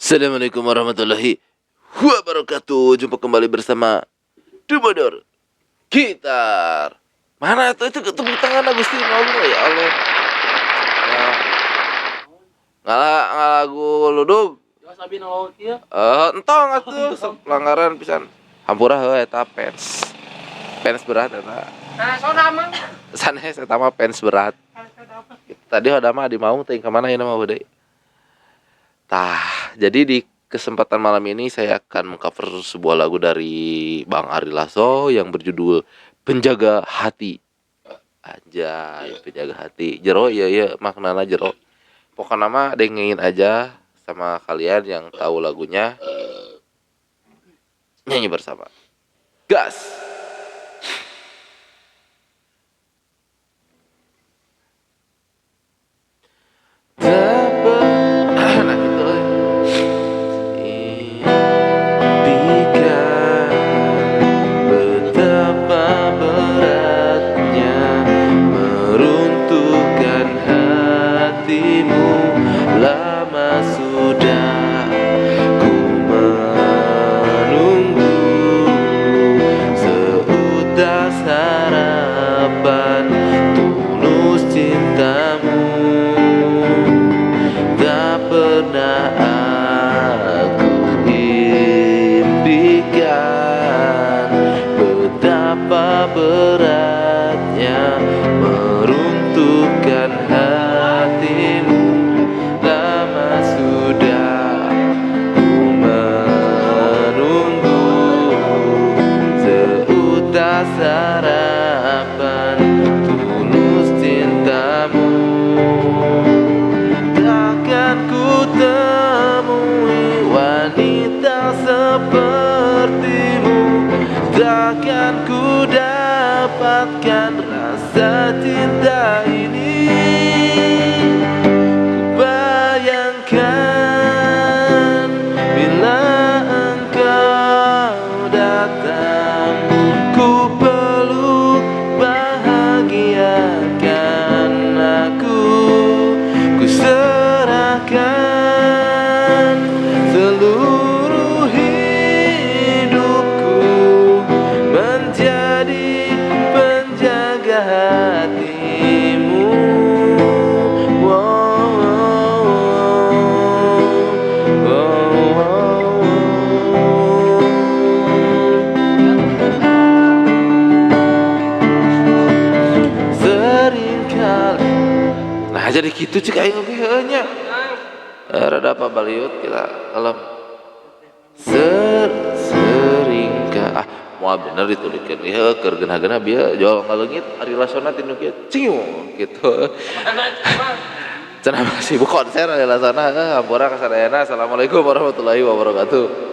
Assalamualaikum warahmatullahi wabarakatuh. Jumpa kembali bersama Dumodor Gitar. Mana itu tepuk tangan Agustin Allah ya Allah. Ya, ngalah lagu ludug. Ya sabi nolong kieu. Entong atuh pelanggaran pisan. Hampura heuh eta fans. Fans berat eta. Nah, soda mah. Sanes eta mah fans berat. Tadi hoda mah di mau teuing ka mana ieu mah deui. Tah, jadi di kesempatan malam ini saya akan mengcover sebuah lagu dari Bang Ari Lasso yang berjudul Penjaga Hati. Anjay, penjaga hati. Jero ya maknana jero. Pokoknya mah dengerin aja sama kalian yang tahu lagunya. Nyanyi bersama. Gas. Nah gitu euy. Impikan betapa beratnya meruntuhkan hatimu. Lama sudah ku menunggu seutas harapan tulus cintamu. Tak pernah aku impikan betapa beratnya meruntuhkan hatimu. Lama sudah ku menunggu seutas harapan tulus cintamu. Takkan ku temui wanita sepertimu. Takkan ku dapatkan rasa cinta ini. Ku bayangkan bila engkau datang, ku peluk bahagiakan aku. Ku serahkan seluruh hidupku menjadi penjaga hatimu. Wow, wow, wow, seringkali. Nah jadi gitu cik aing oge heuh nya. Rada apa baliut kita alam. Seringkali moal bener ditulikeun ieu keur geuna-geuna bieu jual ngaleungit Ari Lasso tinu kieu ciu gitu. Cenah masih konser Ari Lasso hampura ka sadayana. Assalamualaikum warahmatullahi wabarakatuh.